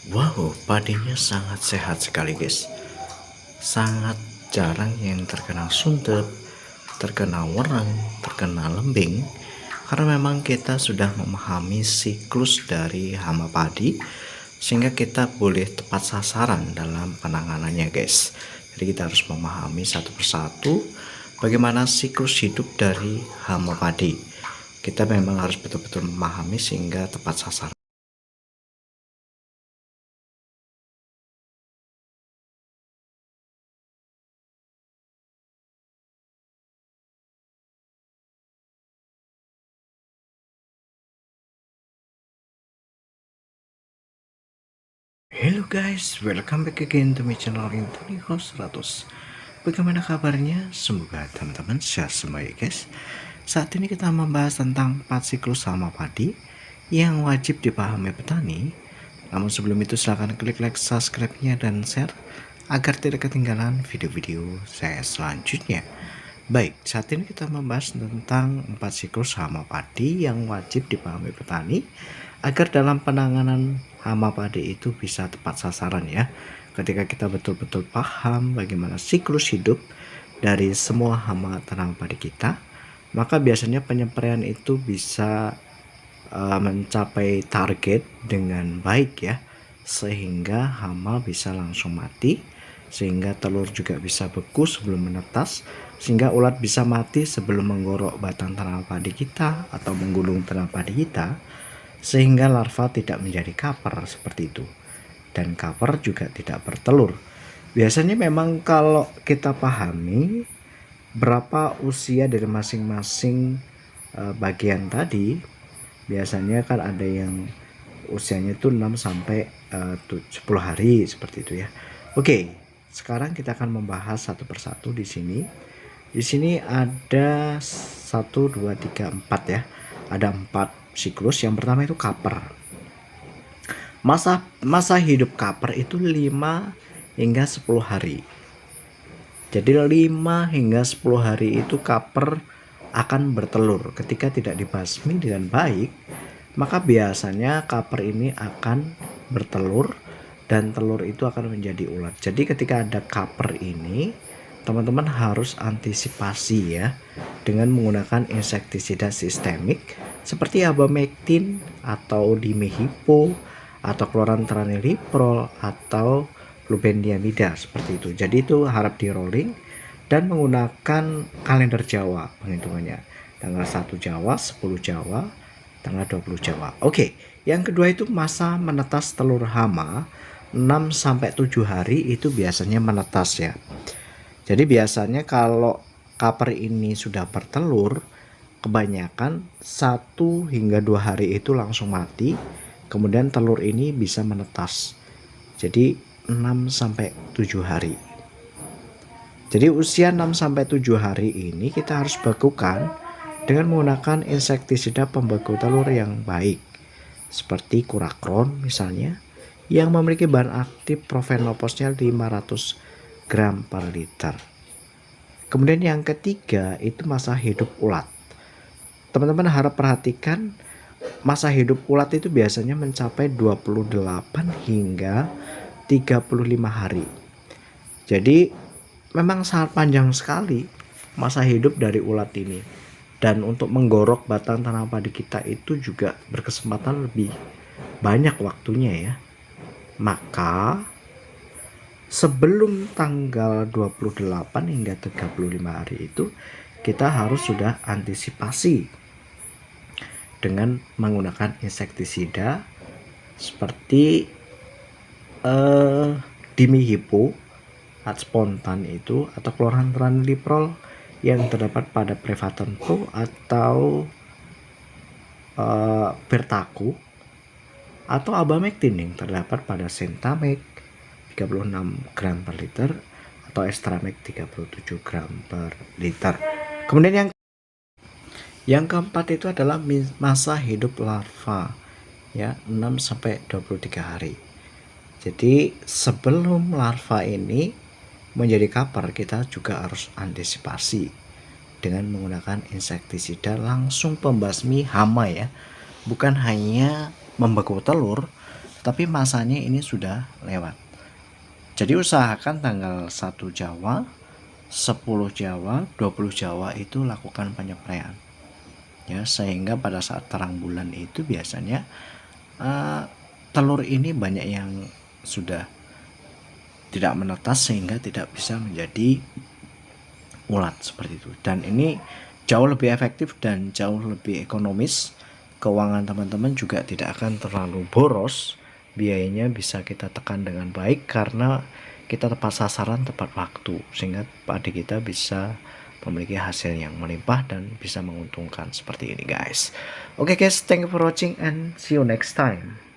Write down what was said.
Wow, padinya sangat sehat sekali guys. Sangat jarang yang terkena suntep, terkena wereng, terkena lembing. Karena memang kita sudah memahami siklus dari hama padi, sehingga kita boleh tepat sasaran dalam penanganannya guys. Jadi kita harus memahami satu persatu bagaimana siklus hidup dari hama padi. Kita memang harus betul-betul memahami sehingga tepat sasaran. Hello guys, welcome back again to my channel Tony Host 100. Bagaimana kabarnya? Semoga teman-teman sehat semua ya guys. Saat ini kita membahas tentang 4 siklus hama padi yang wajib dipahami petani. Namun sebelum itu silahkan klik like, subscribe-nya dan share agar tidak ketinggalan video-video saya selanjutnya. Baik, saat ini kita membahas tentang 4 siklus hama padi yang wajib dipahami petani agar dalam penanganan hama padi itu bisa tepat sasaran ya. Ketika kita betul-betul paham bagaimana siklus hidup dari semua hama tanaman padi kita, maka biasanya penyempraian itu bisa mencapai target dengan baik ya, sehingga hama bisa langsung mati, sehingga telur juga bisa beku sebelum menetas, sehingga ulat bisa mati sebelum menggorok batang tanaman padi kita atau menggulung tanaman padi kita, sehingga larva tidak menjadi kaper seperti itu, dan kaper juga tidak bertelur. Biasanya memang kalau kita pahami berapa usia dari masing-masing bagian tadi, biasanya kan ada yang usianya itu 6 sampai 10 hari seperti itu ya. Oke, sekarang kita akan membahas satu persatu di sini. Di sini ada 1 2 3 4 ya. Ada 4 siklus. Yang pertama itu kaper. Masa hidup kaper itu 5 hingga 10 hari. Jadi 5 hingga 10 hari itu kaper akan bertelur. Ketika tidak dibasmi dengan baik, maka biasanya kaper ini akan bertelur dan telur itu akan menjadi ulat. Jadi ketika ada kaper ini, teman-teman harus antisipasi ya dengan menggunakan insektisida sistemik seperti abamectin atau dimehipo atau chlorantraniliprol atau flubendiamida seperti itu. Jadi itu harap di rolling dan menggunakan kalender Jawa penghitungannya. Tanggal 1 Jawa, 10 Jawa, tanggal 20 Jawa. Oke, yang kedua itu masa menetas telur hama 6 sampai 7 hari itu biasanya menetas ya. Jadi biasanya kalau kaper ini sudah bertelur, kebanyakan 1 hingga 2 hari itu langsung mati. Kemudian telur ini bisa menetas. Jadi 6 sampai 7 hari. Jadi usia 6 sampai 7 hari ini kita harus bakukan dengan menggunakan insektisida pembeku telur yang baik seperti Kurakron misalnya, yang memiliki bahan aktif profenoposnya 500 gram per liter. Kemudian yang ketiga itu masa hidup ulat. Teman-teman harap perhatikan masa hidup ulat itu biasanya mencapai 28 hingga 35 hari. Jadi memang sangat panjang sekali masa hidup dari ulat ini. Dan untuk menggorok batang tanaman padi kita itu juga berkesempatan lebih banyak waktunya ya. Maka sebelum tanggal 28 hingga 35 hari itu kita harus sudah antisipasi dengan menggunakan insektisida seperti dimehipo spontan itu atau chlorantraniliprol yang terdapat pada Prevaton Pro atau Vertaku, atau abamectin yang terdapat pada Sentamec 36 gram per liter atau Estramec 37 gram per liter. Kemudian yang keempat itu adalah masa hidup larva ya, 6 sampai 23 hari. Jadi sebelum larva ini menjadi kaper, kita juga harus antisipasi dengan menggunakan insektisida langsung pembasmi hama ya. Bukan hanya membeku telur, tapi masanya ini sudah lewat. Jadi usahakan tanggal 1 Jawa, 10 Jawa, 20 Jawa itu lakukan penyapraian. Ya, sehingga pada saat terang bulan itu biasanya telur ini banyak yang sudah tidak menetas sehingga tidak bisa menjadi ulat seperti itu. Dan ini jauh lebih efektif dan jauh lebih ekonomis. Keuangan teman-teman juga tidak akan terlalu boros, biayanya bisa kita tekan dengan baik karena kita tepat sasaran, tepat waktu, sehingga padi kita bisa memiliki hasil yang melimpah dan bisa menguntungkan seperti ini guys. Oke guys, thank you for watching and see you next time.